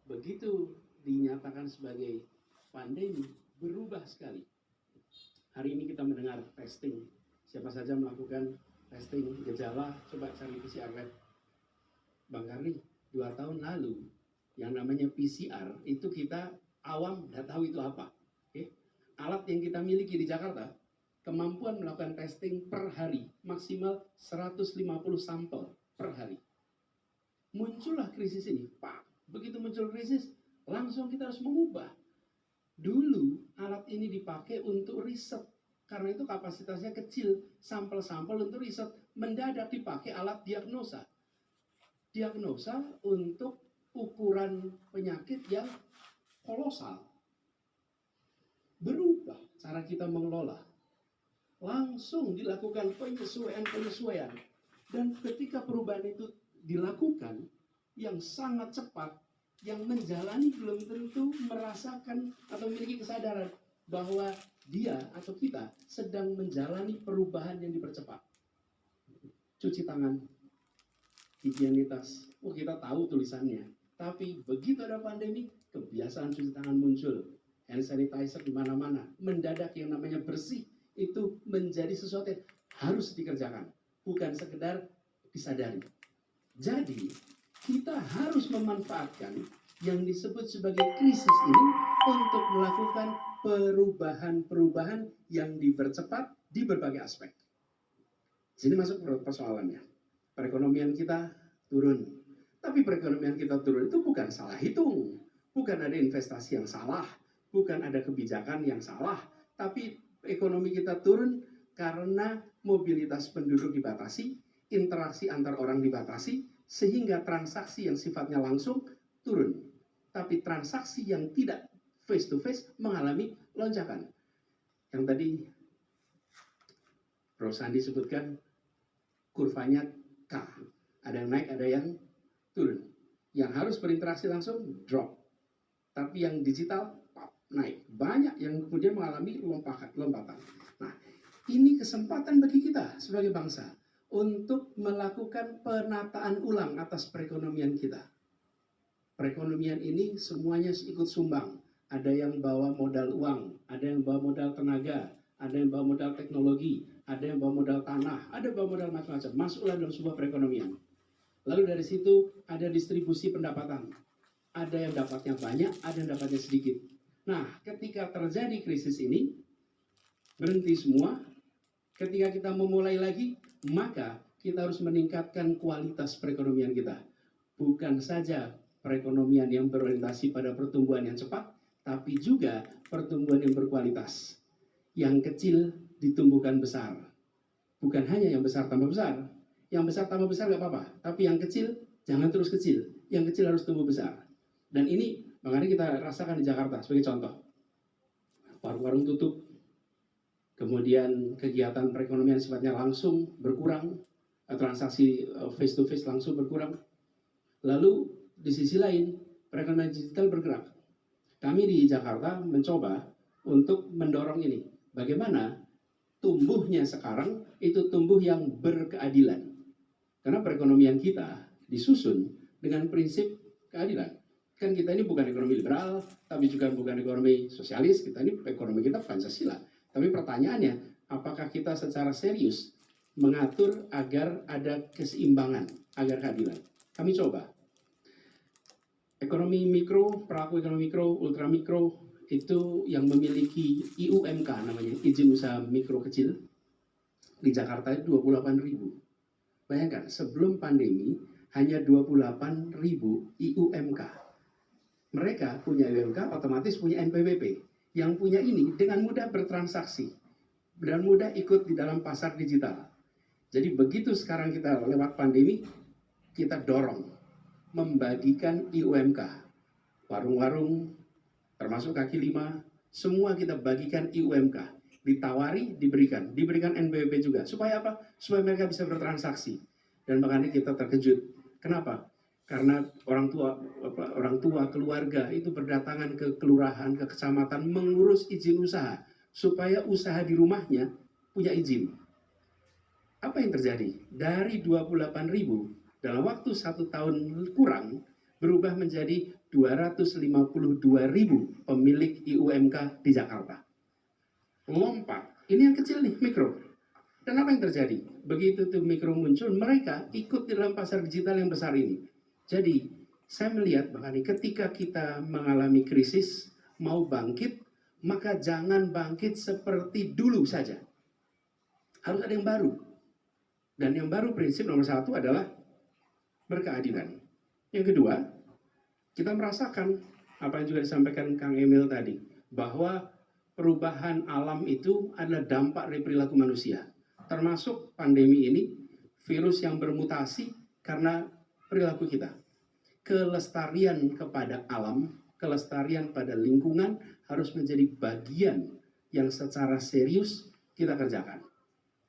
begitu dinyatakan sebagai pandemi, berubah sekali. Hari ini kita mendengar testing, siapa saja melakukan testing gejala, coba cari PCR lab. Bang Karni, 2 tahun lalu yang namanya PCR itu kita awam nggak tahu itu apa. Oke? Alat yang kita miliki di Jakarta, kemampuan melakukan testing per hari maksimal 150 sampel per hari. Muncullah krisis ini, Pak. Begitu muncul krisis, langsung kita harus mengubah. Dulu alat ini dipakai untuk riset, karena itu kapasitasnya kecil, sampel-sampel untuk riset. Mendadak dipakai alat diagnosa. Diagnosa untuk ukuran penyakit yang kolosal. Berubah cara kita mengelola. Langsung dilakukan penyesuaian. Dan ketika perubahan itu dilakukan yang sangat cepat, yang menjalani belum tentu merasakan atau memiliki kesadaran bahwa dia atau kita sedang menjalani perubahan yang dipercepat. Cuci tangan, higienitas, kita tahu tulisannya. Tapi begitu ada pandemi, kebiasaan cuci tangan muncul. Hand sanitizer di mana-mana. Mendadak yang namanya bersih itu menjadi sesuatu yang harus dikerjakan, bukan sekedar disadari. Jadi kita harus memanfaatkan yang disebut sebagai krisis ini untuk melakukan perubahan-perubahan yang dipercepat di berbagai aspek. Sini masuk persoalannya. Perekonomian kita turun. Tapi perekonomian kita turun itu bukan salah hitung. Bukan ada investasi yang salah. Bukan ada kebijakan yang salah. Tapi ekonomi kita turun karena mobilitas penduduk dibatasi, interaksi antar orang dibatasi, sehingga transaksi yang sifatnya langsung turun. Tapi transaksi yang tidak face to face mengalami lonjakan. Yang tadi Bro Sandi sebutkan kurvanya K. Ada yang naik, ada yang turun. Yang harus berinteraksi langsung drop. Tapi yang digital naik. Banyak yang kemudian mengalami lompatan. Nah, ini kesempatan bagi kita sebagai bangsa untuk melakukan penataan ulang atas perekonomian kita. Perekonomian ini semuanya ikut sumbang. Ada yang bawa modal uang, ada yang bawa modal tenaga, ada yang bawa modal teknologi, ada yang bawa modal tanah, ada yang bawa modal macam-macam. Masuklah dalam sebuah perekonomian. Lalu dari situ ada distribusi pendapatan. Ada yang dapatnya banyak, ada yang dapatnya sedikit. Nah, ketika terjadi krisis ini, berhenti semua. Ketika kita memulai lagi, maka kita harus meningkatkan kualitas perekonomian kita. Bukan saja perekonomian yang berorientasi pada pertumbuhan yang cepat, tapi juga pertumbuhan yang berkualitas. Yang kecil ditumbuhkan besar. Bukan hanya yang besar tambah besar. Yang besar tambah besar nggak apa-apa, tapi yang kecil jangan terus kecil. Yang kecil harus tumbuh besar. Dan ini makanya kita rasakan di Jakarta sebagai contoh. Warung-warung tutup, kemudian kegiatan perekonomian sifatnya langsung berkurang, transaksi face to face langsung berkurang. Lalu di sisi lain perekonomian digital bergerak. Kami di Jakarta mencoba untuk mendorong ini. Bagaimana tumbuhnya sekarang itu tumbuh yang berkeadilan. Karena perekonomian kita disusun dengan prinsip keadilan. Kan kita ini bukan ekonomi liberal, tapi juga bukan ekonomi sosialis, kita ini ekonomi kita Pancasila. Tapi pertanyaannya, apakah kita secara serius mengatur agar ada keseimbangan, agar keadilan? Kami coba. Ekonomi mikro, pelaku ekonomi mikro, ultramikro, itu yang memiliki IUMK namanya, izin usaha mikro kecil, di Jakarta itu 28.000. Bayangkan, sebelum pandemi hanya 28.000 IUMK. Mereka punya IUMK, otomatis punya NPWP. Yang punya ini dengan mudah bertransaksi, dan mudah ikut di dalam pasar digital. Jadi begitu sekarang kita lewat pandemi, kita dorong membagikan IUMK. Warung-warung, termasuk kaki lima, semua kita bagikan IUMK. Ditawari, diberikan NPWP juga. Supaya apa? Supaya mereka bisa bertransaksi. Dan makanya kita terkejut. Kenapa? Karena orang tua keluarga itu berdatangan ke kelurahan, ke kecamatan mengurus izin usaha supaya usaha di rumahnya punya izin. Apa yang terjadi? Dari 28.000 dalam waktu 1 tahun kurang berubah menjadi 252.000 pemilik IUMK di Jakarta. Lompat, ini yang kecil nih, mikro. Dan apa yang terjadi? Begitu tuh mikro muncul, mereka ikut di dalam pasar digital yang besar ini. Jadi, saya melihat bahwa ketika kita mengalami krisis, mau bangkit, maka jangan bangkit seperti dulu saja. Harus ada yang baru. Dan yang baru prinsip nomor 1 adalah berkeadilan. Yang kedua, kita merasakan apa yang juga disampaikan Kang Emil tadi, bahwa perubahan alam itu adalah dampak dari perilaku manusia. Termasuk pandemi ini, virus yang bermutasi karena perilaku kita. Kelestarian kepada alam, kelestarian pada lingkungan harus menjadi bagian yang secara serius kita kerjakan.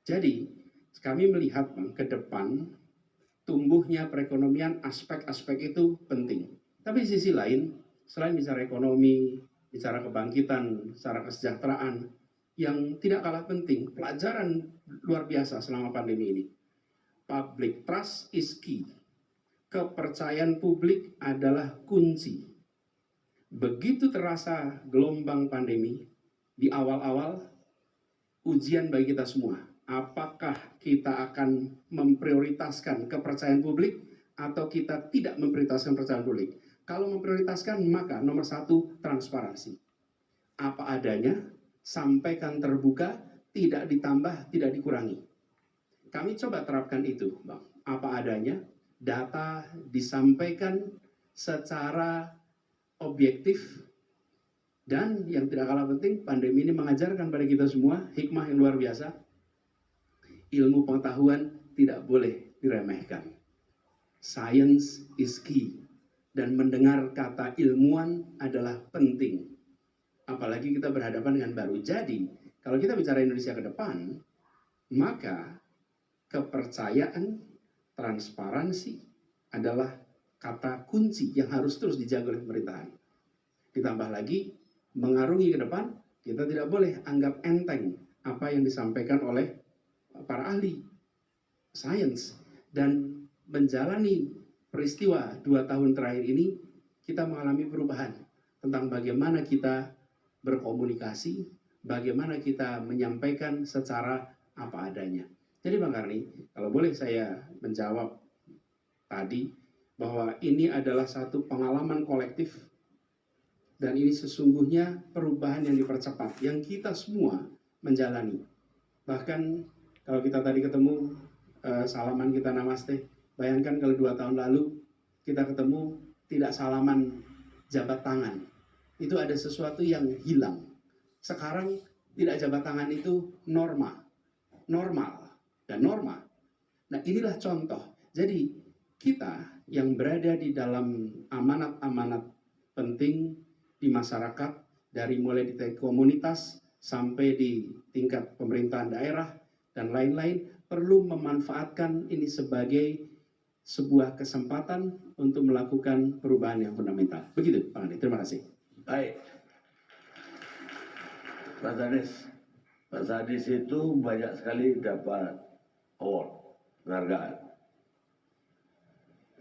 Jadi, kami melihat ke depan, tumbuhnya perekonomian, aspek-aspek itu penting. Tapi di sisi lain, selain bicara ekonomi, bicara kebangkitan, secara kesejahteraan, yang tidak kalah penting, pelajaran luar biasa selama pandemi ini. Public trust is key. Kepercayaan publik adalah kunci. Begitu terasa gelombang pandemi, di awal-awal, ujian bagi kita semua. Apakah kita akan memprioritaskan kepercayaan publik atau kita tidak memprioritaskan kepercayaan publik? Kalau memprioritaskan, maka nomor 1, transparansi. Apa adanya, sampaikan terbuka, tidak ditambah, tidak dikurangi. Kami coba terapkan itu, Bang. Apa adanya, data disampaikan secara objektif, dan yang tidak kalah penting, pandemi ini mengajarkan pada kita semua hikmah yang luar biasa. Ilmu pengetahuan tidak boleh diremehkan. Science is key. Dan mendengar kata ilmuwan adalah penting. Apalagi kita berhadapan dengan baru. Jadi, kalau kita bicara Indonesia ke depan, maka kepercayaan, transparansi adalah kata kunci yang harus terus dijaga oleh pemerintahan. Ditambah lagi, mengarungi ke depan, kita tidak boleh anggap enteng apa yang disampaikan oleh para ahli sains. Dan menjalani peristiwa 2 tahun terakhir ini, kita mengalami perubahan tentang bagaimana kita berkomunikasi, bagaimana kita menyampaikan secara apa adanya. Jadi Bang Karni, kalau boleh saya menjawab tadi, bahwa ini adalah satu pengalaman kolektif, dan ini sesungguhnya perubahan yang dipercepat, yang kita semua menjalani. Bahkan kalau kita tadi ketemu, salaman kita namaste, bayangkan kalau 2 tahun lalu kita ketemu tidak salaman jabat tangan, itu ada sesuatu yang hilang. Sekarang tidak jabat tangan itu normal dan normal. Nah, inilah contoh. Jadi kita yang berada di dalam amanat-amanat penting di masyarakat, dari mulai di komunitas sampai di tingkat pemerintahan daerah dan lain-lain, perlu memanfaatkan ini sebagai sebuah kesempatan untuk melakukan perubahan yang fundamental. Begitu, Pak Andi. Terima kasih. Baik. Pak Sadis itu banyak sekali dapat award, penghargaan.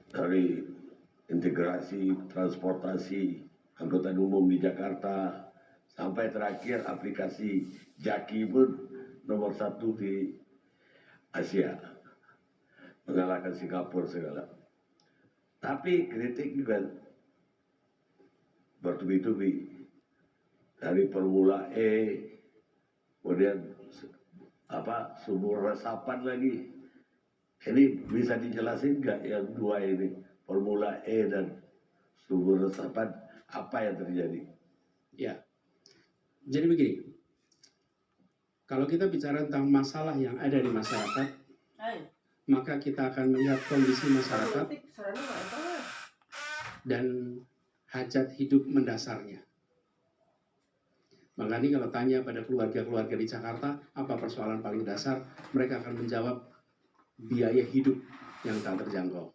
Dari integrasi transportasi angkutan umum di Jakarta, sampai terakhir aplikasi Jaki pun nomor 1 di Asia, mengalahkan Singapura segala. Tapi kritik juga bertubi-tubi, dari Formula E, kemudian sumur resapan lagi. Ini bisa dijelasin nggak yang 2 ini, Formula E dan sumur resapan, apa yang terjadi? Ya, jadi begini, kalau kita bicara tentang masalah yang ada di masyarakat, maka kita akan melihat kondisi masyarakat dan hajat hidup mendasarnya. Makanya kalau tanya pada keluarga-keluarga di Jakarta, apa persoalan paling dasar, mereka akan menjawab biaya hidup yang tak terjangkau.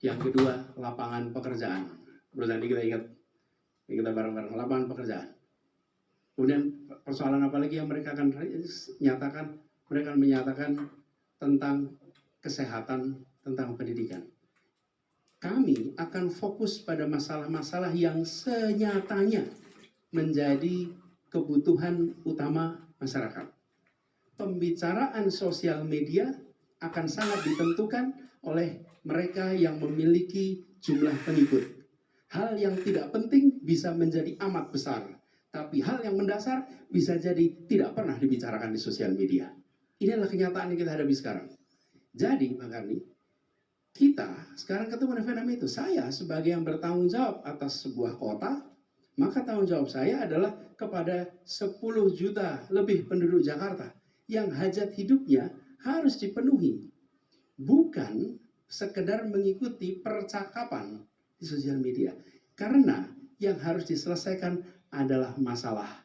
Yang kedua, lapangan pekerjaan. Menurut tadi kita ingat, kita bareng-bareng, lapangan pekerjaan. Kemudian persoalan apa lagi yang mereka akan nyatakan? Mereka akan menyatakan tentang kesehatan, tentang pendidikan. kami akan fokus pada masalah-masalah yang senyatanya menjadi kebutuhan utama masyarakat. Pembicaraan sosial media akan sangat ditentukan oleh mereka yang memiliki jumlah pengikut. Hal yang tidak penting bisa menjadi amat besar, tapi hal yang mendasar bisa jadi tidak pernah dibicarakan di sosial media. Inilah kenyataan yang kita hadapi sekarang. Jadi, Bang Karni, kita sekarang ketemu dengan fenomena itu. Saya sebagai yang bertanggung jawab atas sebuah kota, maka tanggung jawab saya adalah kepada 10 juta lebih penduduk Jakarta yang hajat hidupnya harus dipenuhi. Bukan sekedar mengikuti percakapan di sosial media. Karena yang harus diselesaikan adalah masalah,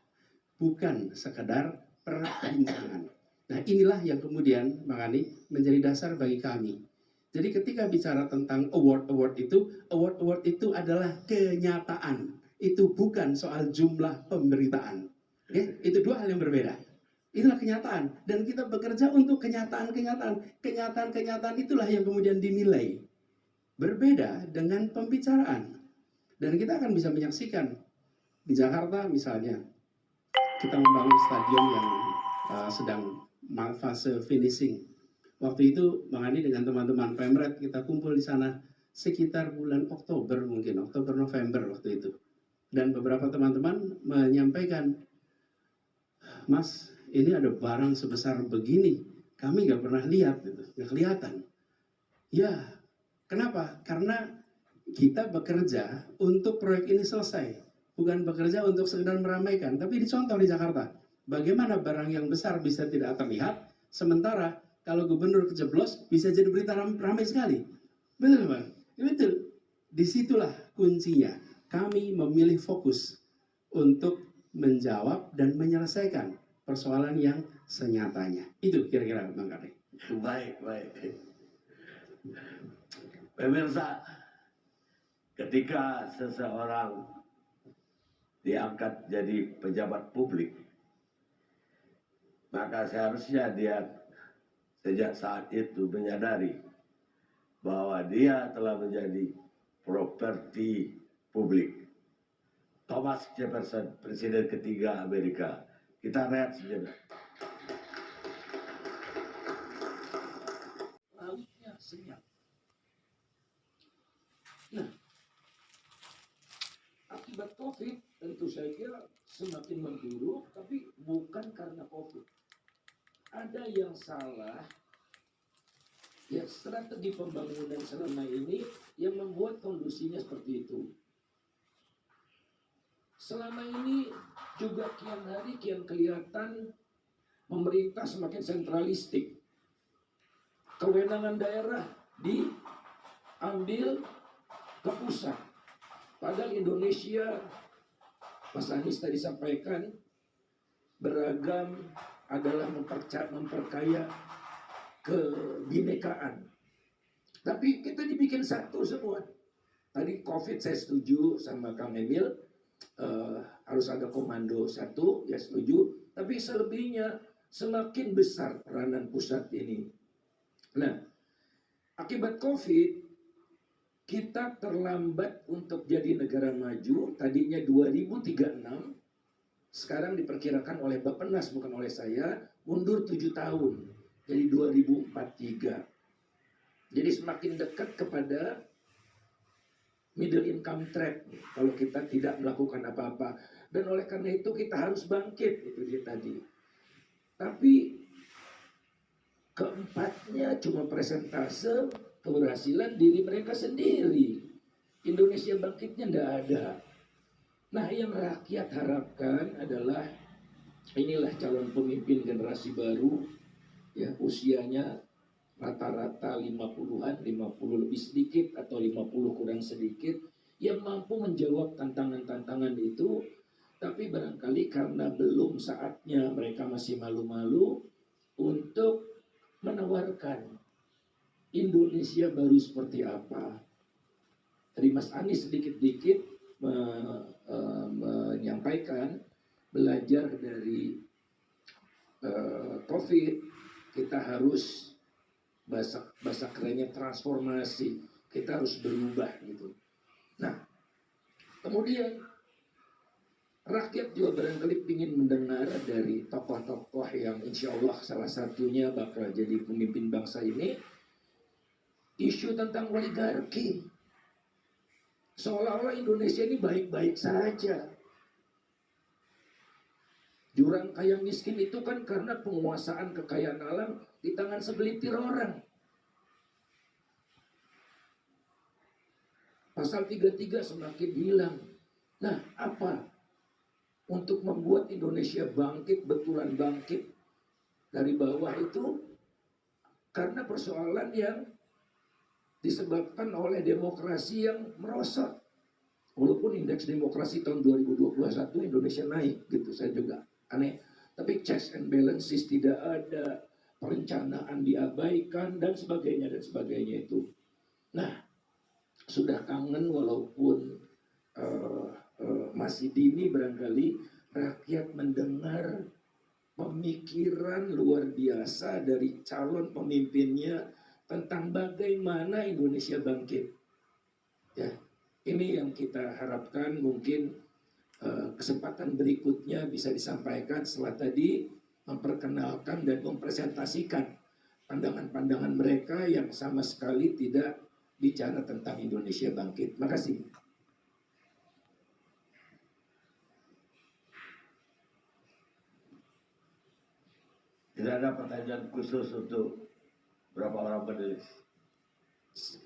bukan sekedar perbincangan. Nah, inilah yang kemudian, Bang Ani, menjadi dasar bagi kami. Jadi ketika bicara tentang award itu adalah kenyataan. Itu bukan soal jumlah pemberitaan. Oke? Itu dua hal yang berbeda. Itulah kenyataan. Dan kita bekerja untuk kenyataan-kenyataan. Kenyataan-kenyataan itulah yang kemudian dinilai. Berbeda dengan pembicaraan. Dan kita akan bisa menyaksikan di Jakarta misalnya, kita membangun stadion yang sedang fase finishing. Waktu itu Bang Andi dengan teman-teman Pemret kita kumpul di sana sekitar bulan Oktober mungkin, Oktober November waktu itu. Dan beberapa teman-teman menyampaikan, Mas, ini ada barang sebesar begini, kami nggak pernah lihat, gitu, nggak kelihatan. Ya, kenapa? Karena kita bekerja untuk proyek ini selesai, bukan bekerja untuk sekedar meramaikan. Tapi dicontoh di Jakarta, bagaimana barang yang besar bisa tidak terlihat, sementara kalau gubernur kejeblos bisa jadi berita ramai sekali. Betul, Bang? Betul. Disitulah kuncinya. Kami memilih fokus untuk menjawab dan menyelesaikan persoalan yang senyatanya. Itu kira-kira, Bang Karni. Baik. Pemirsa, ketika seseorang diangkat jadi pejabat publik, maka seharusnya dia sejak saat itu menyadari bahwa dia telah menjadi properti publik. Thomas Jefferson, Presiden ketiga Amerika. Kita rehat sejenak. Harusnya senyap. Nah, akibat COVID tentu saya kira semakin memburuk, tapi bukan karena COVID. Ada yang salah, ya strategi pembangunan selama ini yang membuat kondisinya seperti itu. Selama ini juga kian hari kian kelihatan pemerintah semakin sentralistik. Kewenangan daerah diambil ke pusat. Padahal Indonesia, Mas Anies tadi sampaikan, beragam adalah memperkaya kebinekaan. Tapi kita dibikin satu semua. Tadi COVID saya setuju sama Kang Emil, harus ada komando satu, ya setuju. Tapi selebihnya semakin besar peranan pusat ini. Nah, akibat COVID, kita terlambat untuk jadi negara maju. Tadinya 2036, sekarang diperkirakan oleh Bappenas, bukan oleh saya, mundur 7 tahun. Jadi 2043. Jadi semakin dekat kepada middle income trap kalau kita tidak melakukan apa-apa. Dan oleh karena itu kita harus bangkit, itu dia tadi. Tapi keempatnya cuma presentase keberhasilan diri mereka sendiri. Indonesia bangkitnya tidak ada. Nah, yang rakyat harapkan adalah inilah calon pemimpin generasi baru, ya usianya rata-rata 50-an, 50 lebih sedikit atau 50 kurang sedikit, yang mampu menjawab tantangan-tantangan itu. Tapi barangkali karena belum saatnya, mereka masih malu-malu untuk menawarkan Indonesia baru seperti apa. Tadi Mas Anies sedikit-sedikit menyampaikan, belajar dari COVID, kita harus bahasa kerennya transformasi. kita harus berubah gitu. Nah, kemudian rakyat juga barangkali ingin mendengar dari tokoh-tokoh yang insya Allah salah satunya bakal jadi pemimpin bangsa ini, isu tentang oligarki. Seolah-olah Indonesia ini baik-baik saja. Jurang kaya miskin itu kan karena penguasaan kekayaan alam di tangan segelintir orang. Pasal 33 semakin hilang. Nah, apa? Untuk membuat Indonesia bangkit, betulan bangkit dari bawah itu karena persoalan yang disebabkan oleh demokrasi yang merosot. Walaupun indeks demokrasi tahun 2021 Indonesia naik gitu, saya juga aneh. Tapi checks and balances tidak ada, perencanaan diabaikan dan sebagainya itu. Nah, sudah kangen walaupun masih dini barangkali rakyat mendengar pemikiran luar biasa dari calon pemimpinnya tentang bagaimana Indonesia bangkit. Ya, ini yang kita harapkan mungkin kesempatan berikutnya bisa disampaikan setelah tadi memperkenalkan dan mempresentasikan pandangan-pandangan mereka yang sama sekali tidak bicara tentang Indonesia bangkit. Makasih. Tidak ada pertanyaan khusus untuk berapa orang penulis.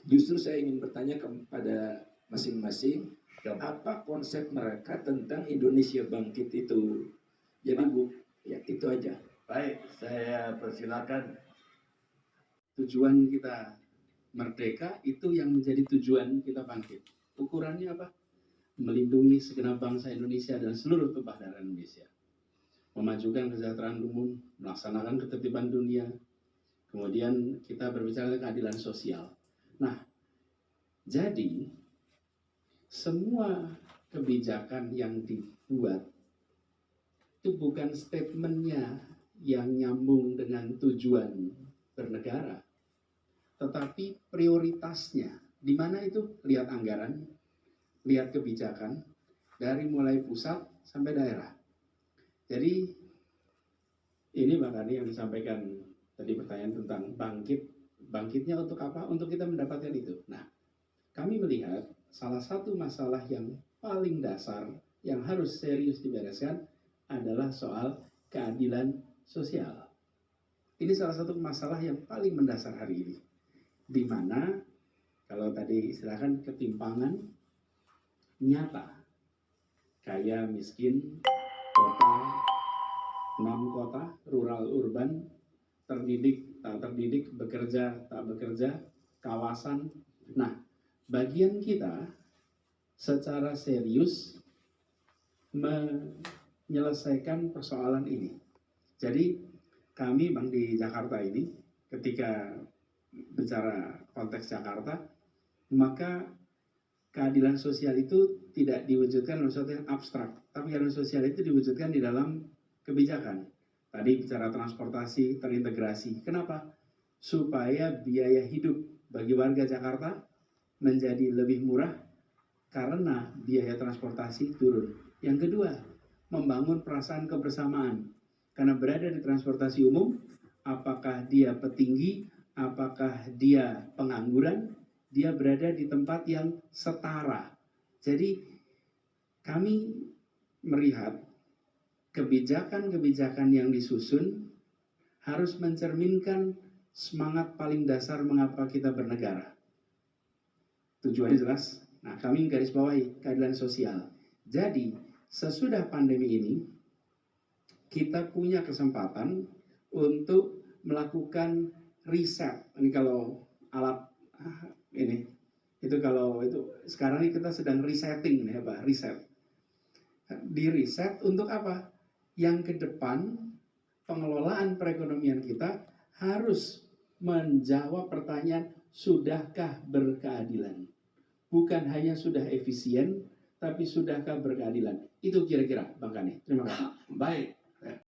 Justru saya ingin bertanya kepada masing-masing, apa konsep mereka tentang Indonesia bangkit itu? Jadi Bu, ya itu aja. Baik, saya persilakan. Tujuan kita merdeka itu yang menjadi tujuan kita bangkit. Ukurannya apa? Melindungi segenap bangsa Indonesia dan seluruh tumpah darah Indonesia. Memajukan kesejahteraan umum, melaksanakan ketertiban dunia. Kemudian kita berbicara tentang keadilan sosial. Nah, jadi semua kebijakan yang dibuat itu bukan statementnya yang nyambung dengan tujuan bernegara, tetapi prioritasnya. Di mana itu? Lihat anggaran, lihat kebijakan, dari mulai pusat sampai daerah. Jadi ini Bang Kani yang disampaikan tadi pertanyaan tentang bangkitnya untuk apa? Untuk kita mendapatkan itu. Nah, kami melihat salah satu masalah yang paling dasar yang harus serius dibereskan adalah soal keadilan sosial. Ini salah satu masalah yang paling mendasar hari ini. Di mana kalau tadi istilahkan ketimpangan nyata, kaya miskin, kota, non-kota, rural, urban, terdidik, tak terdidik, bekerja, tak bekerja, kawasan. Nah, bagian kita secara serius menyelesaikan persoalan ini. Jadi kami Bang di Jakarta ini, ketika bicara konteks Jakarta, maka keadilan sosial itu tidak diwujudkan dalam sesuatu yang abstrak, tapi keadilan sosial itu diwujudkan di dalam kebijakan. Tadi bicara transportasi terintegrasi. Kenapa? Supaya biaya hidup bagi warga Jakarta menjadi lebih murah karena biaya transportasi turun. Yang kedua, membangun perasaan kebersamaan. Karena berada di transportasi umum, apakah dia petinggi, apakah dia pengangguran, dia berada di tempat yang setara. Jadi kami melihat kebijakan-kebijakan yang disusun harus mencerminkan semangat paling dasar mengapa kita bernegara. Tujuannya jelas. Nah, kami garis bawahi keadilan sosial. Jadi, sesudah pandemi ini, kita punya kesempatan untuk melakukan riset. Ini kalau alat ini, itu kalau itu sekarang ini kita sedang resetting nih, Pak, riset. Di riset untuk apa? Yang ke depan pengelolaan perekonomian kita harus menjawab pertanyaan, sudahkah berkeadilan? Bukan hanya sudah efisien, tapi sudahkah berkeadilan? Itu kira-kira Bang Kani. Terima kasih. Baik.